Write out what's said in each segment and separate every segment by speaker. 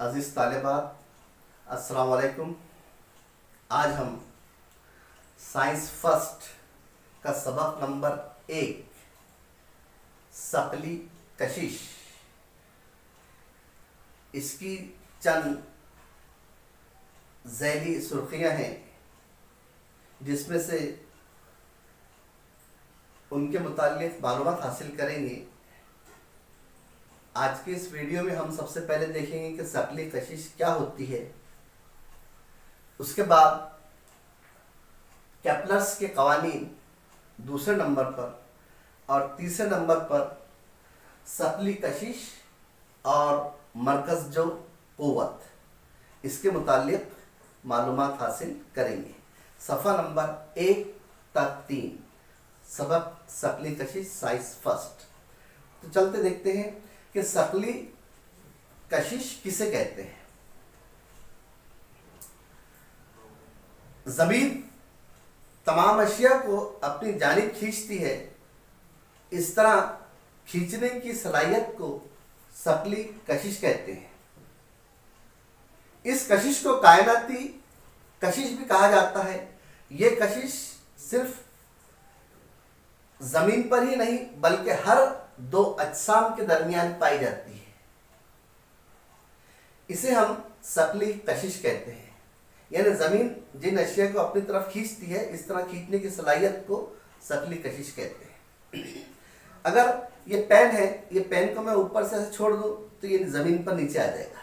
Speaker 1: अजीज़ तालिबात, अस्सलाम वालेकुम। आज हम साइंस फर्स्ट का सबक नंबर 1 शकली कशिश, इसकी चंद ज़ैली सुर्खियाँ हैं जिसमें से उनके मुताल्लिक़ मालूमात हासिल करेंगे। आज के इस वीडियो में हम सबसे पहले देखेंगे कि शकली कशिश क्या होती है। उसके बाद केपलर्स के कवानीन दूसरे नंबर पर, और तीसरे नंबर पर शकली कशिश और मरकज़ जो क़ुव्वत, इसके मुताल्लिक़ मालूमात हासिल करेंगे। सफ़ा नंबर 1 तक 3 सबक शकली कशिश साइंस फर्स्ट। तो चलते देखते हैं कि शकली कशिश किसे कहते हैं। ज़मीन तमाम अशिया को अपनी जानिब खींचती है, इस तरह खींचने की सलाहियत को शकली कशिश कहते हैं। इस कशिश को कायनाती कशिश भी कहा जाता है। ये कशिश सिर्फ ज़मीन पर ही नहीं बल्कि हर दो अजसाम के दरमियान पाई जाती है। इसे हम शकली कशिश कहते हैं, यानी ज़मीन जिन अशिया को अपनी तरफ खींचती है, इस तरह खींचने की सलाहियत को शकली कशिश कहते हैं। अगर ये पेन है, ये पेन को मैं ऊपर से छोड़ दूं तो ये ज़मीन पर नीचे आ जाएगा।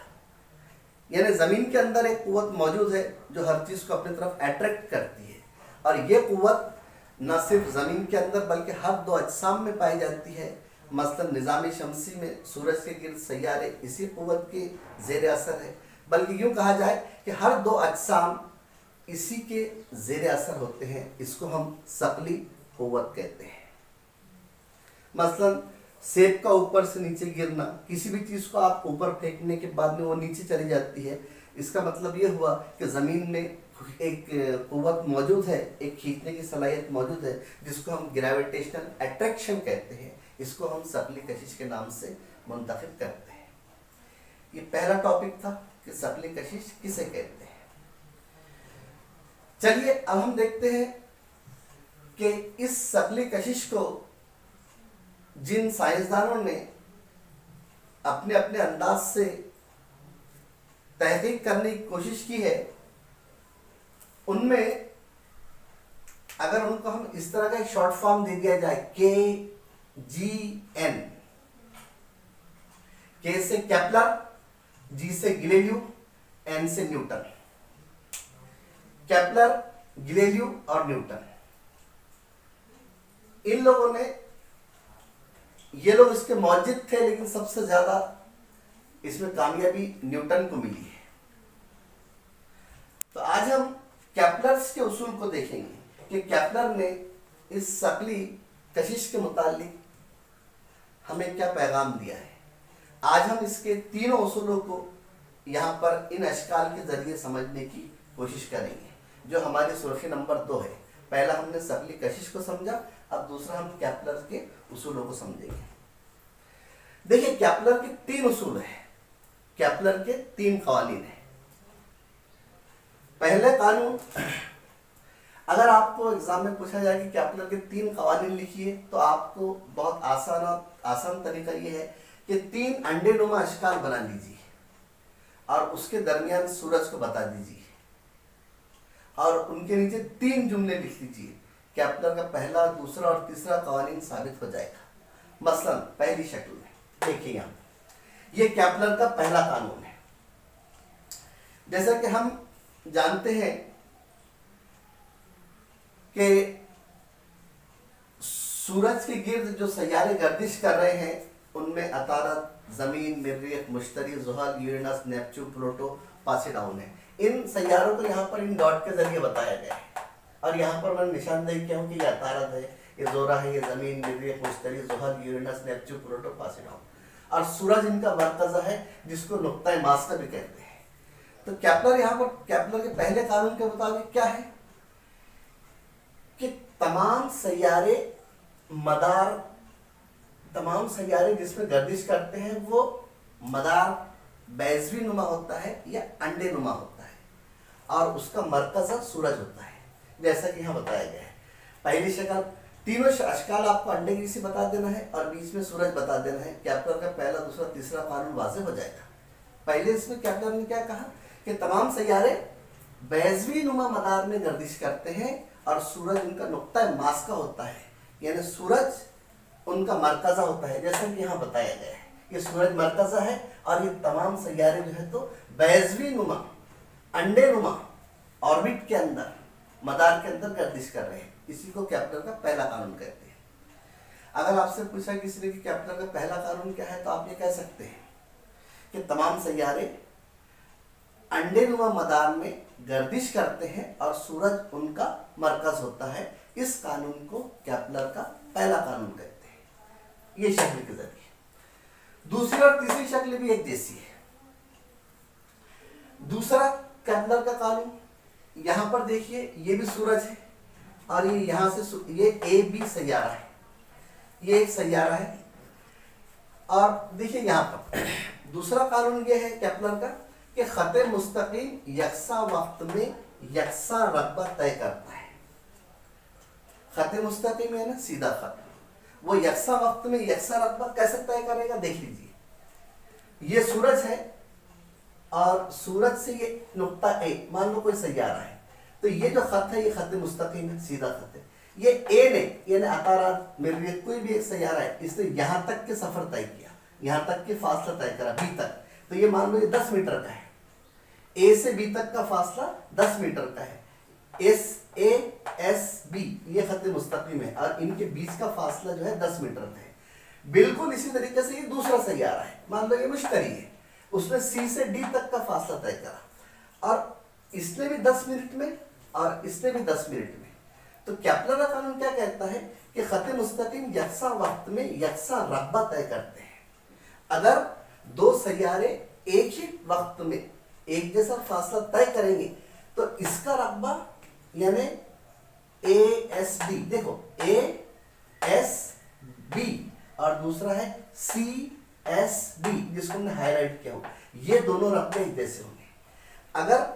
Speaker 1: यानी ज़मीन के अंदर एक क़ुव्वत मौजूद है जो हर चीज़ को अपनी तरफ अट्रैक्ट करती है, और ये क़ुव्वत न सिर्फ ज़मीन के अंदर बल्कि हर दो अजसाम में पाई जाती है। मसलन निज़ाम शमसी में सूरज के गिर्द सैयारे इसी क़ुव्वत के ज़ेर असर है, बल्कि यूँ कहा जाए कि हर दो अजसाम इसी के ज़ेर असर होते हैं। इसको हम शकली क़ुव्वत कहते हैं। मसलन सेब का ऊपर से नीचे गिरना, किसी भी चीज़ को आप ऊपर फेंकने के बाद में वो नीचे चली जाती है, इसका मतलब ये हुआ कि ज़मीन में एक क़ुव्वत मौजूद है, एक खींचने की सलाहियत मौजूद है, जिसको हम ग्रेविटेशनल अट्रैक्शन कहते हैं। इसको हम शकली कशिश के नाम से मुंतखब करते हैं। ये पहला टॉपिक था कि शकली कशिश किसे कहते हैं। चलिए अब हम देखते हैं कि इस शकली कशिश को जिन साइंसदानों ने अपने अपने अंदाज से तहकीक करने की कोशिश की है, उनमें अगर उनको हम इस तरह का शॉर्ट फॉर्म दे दिया जाए KGN, K से केपलर, G से गैलीलियो, N से न्यूटन। केपलर, गैलीलियो और न्यूटन, इन लोगों ने, ये लोग इसके मौजिद थे, लेकिन सबसे ज्यादा इसमें कामयाबी न्यूटन को मिली है। तो आज हम केपलर्स के उसूल को देखेंगे कि केपलर ने इस शकली कशिश के मुतालिक हमें क्या पैगाम दिया है। आज हम इसके तीनों उसूलों को यहाँ पर इन अशकाल के जरिए समझने की कोशिश करेंगे, जो हमारी सुर्खी नंबर 2 है। पहला हमने शकली कशिश को समझा, अब दूसरा हम केपलर के उसूलों को समझेंगे। देखिए, केपलर के 3 उसूल हैं, केपलर के 3 कवानीन हैं। पहले कानून, अगर आपको एग्जाम में पूछा जाए कि केपलर के 3 कवानीन लिखिए, तो आपको बहुत आसान तरीका ये है कि 3 अंडेनुमा अशकाल बना लीजिए और उसके दरमियान सूरज को बता दीजिए, और उनके नीचे 3 जुमले लिख लीजिए। केपलर का पहला, दूसरा और तीसरा कवानीन साबित हो जाएगा। मसलन पहली शक्ल में देखिए, यहाँ ये केपलर का पहला कानून है। जैसा कि हम जानते हैं कि सूरज के गिर्द जो सैयारे गर्दिश कर रहे हैं, उनमें अतारत, जमीन, मरीख, मुश्तरी, जुहल, यूरेनस, नेपच्यून, प्लूटो, पासीडाउन है। इन सैयारों को यहाँ पर इन डॉट के जरिए बताया गया है, और यहाँ पर मैंने निशानदेही किया हूँ कि ये अतारत है, ये जोरा है, ये जमीन, मरीख, मुश्तरी, जुहल, यूरेनस, नेपच्यून, प्लूटो, पासीडाउन, और सूरज इनका मरकज़ा है, जिसको नुक्ता मास्टर भी कहते हैं। तो केपलर यहाँ पर, केपलर के पहले कानून के मुताबिक क्या है कि तमाम सैयारे जिसमें गर्दिश करते हैं, वो मदार बैजवी नुमा होता है या अंडे नुमा होता है, और उसका मरकज़ सूरज होता है, जैसा कि यहाँ बताया गया है। पहली शक्ल, तीनों अशकाल आपको अंडे की से बता देना है और बीच में सूरज बता देना है। कैप्लर का पहला, दूसरा, तीसरा कानून वाज़ेह हो जाएगा। पहले इसमें कैप्लर ने क्या कहा कि तमाम सैयारे बैजवी नुमा मदार में गर्दिश करते हैं और सूरज उनका नुक्ता मास का होता है, यानी सूरज उनका मरकज़ा होता है, जैसा कि यहाँ बताया गया है। ये सूरज मरकज़ा है और ये तमाम सैयारे जो है तो बैजवी नुमा, अंडे नुमा ऑर्बिट के अंदर, मदार के अंदर गर्दिश कर रहे हैं। इसी को कैप्लर का पहला कानून कहते हैं। अगर आपसे पूछा किसी ने कि कैप्लर का पहला कानून क्या है, तो आप ये कह सकते हैं कि तमाम सैयारे अंडे नुमा मदार में गर्दिश करते हैं और सूरज उनका मरकज होता है। इस कानून को कैप्लर का पहला कानून कहते हैं। ये शक्ल के जरिए। दूसरी और तीसरी शक्ल भी एक जैसी है। दूसरा कैप्लर का कानून, यहां पर देखिए ये भी सूरज है और ये यहां से ये ए बी सैयारा है, ये एक सैयारा है। और देखिए यहां पर दूसरा कानून ये है कैप्लर का कि खत मुस्तकीम यकसा वक्त में यकसा रकबा तय करता है। खत मुस्तकीम है ना, सीधा खत, वो यकसा वक्त में यकसा रकबा कैसे तय करेगा, देख लीजिए। ये सूरज है और सूरज से ये नुक्ता ए, मान लो कोई सैयारा है, तो ये जो खत है ये खत मुस्तकीम है, सीधा खत है। ये ए ने, यानी अतारात मरीख कोई भी एक सैयारा है, इसने यहाँ तक के सफर तय किया, यहाँ तक के फासला तय करा बी तक, तो ये मान लो ये 10 मीटर का है। ए से बी तक का फासला 10 मीटर का है। एस ए एस बी ये खत मुस्तकीम है और इनके बीच का फासला जो है 10 मीटर का है। बिल्कुल इसी तरीके से ये दूसरा सैयारा है, मान लो ये मुश्तरी है, उसने सी से डी तक का फासला तय करा और इसने भी 10 मिनट में और इसने भी 10 मिनट में। तो कैप्लर का कानून क्या कहता है कि खत मुस्तकीम यकसा वक्त में यकसा रकबा तय करते हैं। अगर दो सैयारे एक ही वक्त में एक जैसा फासला तय करेंगे तो इसका रकबा यानी ए एस बी, देखो ए एस बी और दूसरा है सी एस बी जिसको हमने हाईलाइट किया हो, ये दोनों रकबे एक जैसे होंगे। अगर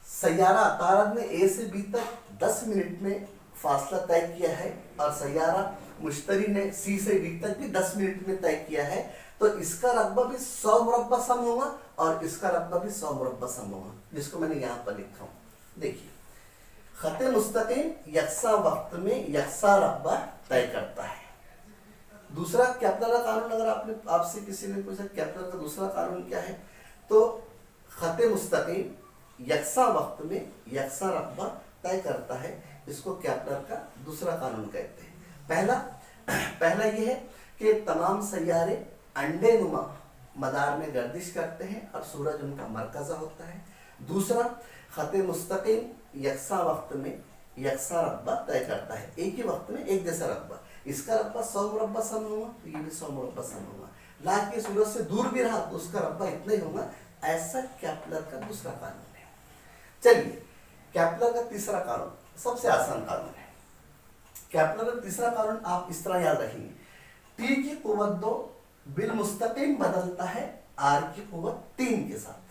Speaker 1: सैयारा तारद ने ए से बी तक 10 मिनट में फासला तय किया है और सैयारा मुश्तरी ने सी से डी तक भी 10 मिनट में तय किया है, तो इसका रकबा भी 100 मुरब्बा सम होगा और इसका रकबा भी 100 मुरब्बा सम होगा, जिसको मैंने यहाँ पर लिखा हूँ। देखिए खत मुस्तकीम यकसा वक्त में यकसा रकबा तय करता है। दूसरा कैप्लर का कानून, अगर आपसे किसी ने पूछा कैप्लर का दूसरा कानून क्या है, तो खत मुस्तकीम यकसा वक्त में यकसा रकबा तय करता है। इसको कैप्लर का दूसरा कानून कहते हैं। पहला यह है कि तमाम सैयारे अंडे नुमा मदार में गर्दिश करते हैं और सूरज उनका मरकज़ा होता है। दूसरा खत मुस्तकीम यकसा वक्त में यकसा रकबा तय करता है, एक ही वक्त में एक जैसा रकबा। इसका रकबा 100 मुरब्बा सम होगा तो ये भी 100 मुरब्बा सम होगा, लाके सूरज से दूर भी रहा तो उसका रकबा इतना ही होगा। ऐसा कैप्लर का दूसरा कानून है। चलिए कैप्लर का तीसरा कानून सबसे आसान कानून है। कैप्लर का तीसरा कानून आप इस तरह याद रखेंगे, टी की कुव्वत 2 बिल मुस्तकीम बदलता है आर की कुव्वत 3 के साथ।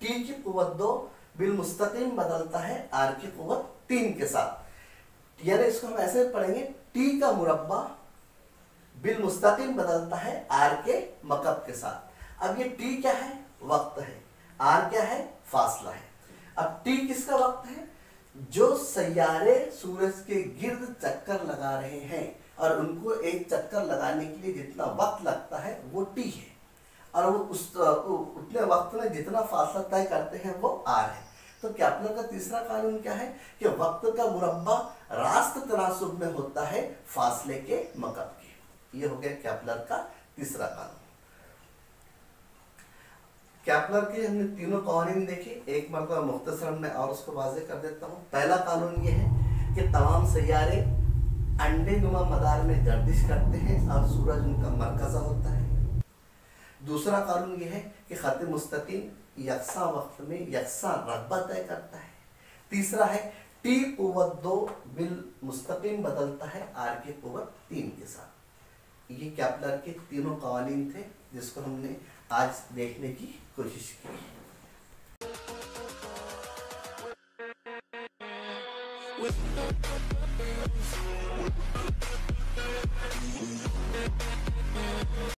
Speaker 1: टी की कुव्वत 2 बिल मुस्तकीम बदलता है आर की कुव्वत 3 के साथ। यानी इसको हम ऐसे पढ़ेंगे, टी का मुरब्बा बिल मुस्तकीम बदलता है आर के मकब के साथ। अब ये टी क्या है, वक्त है, आर क्या है, फासला है। अब टी किसका वक्त है, जो सैयारे सूरज के गिर्द चक्कर लगा रहे हैं और उनको एक चक्कर लगाने के लिए जितना वक्त लगता है वो टी है, और वो उतने वक्त में जितना फासला तय करते हैं वो आर है। तो कैप्लर का तीसरा कानून क्या है कि वक्त का मुरब्बा रास्त तनासुब में होता है फासले के मकब के। ये हो गया कैप्लर का तीसरा कानून। कैप्लर के हमने तीनों कानून देखे, एक मरतबा मुख्तसरन में और उसको वाज़ेह कर देता हूँ। पहला कानून ये है कि तमाम सैयारे अंडे नुमा मदार में गर्दिश करते हैं और सूरज उनका मरकज़ा होता है। दूसरा कानून ये है कि खत मुस्तकीम यकसा वक्त में यकसा रकबा तय करता है। तीसरा है टी कुव्वत 2 बिल मुस्तकीम बदलता है आर की कुव्वत 3 के साथ। ये कैप्लर के तीनों कानून थे जिसको हमने आज देखने की कोशिश की।
Speaker 2: with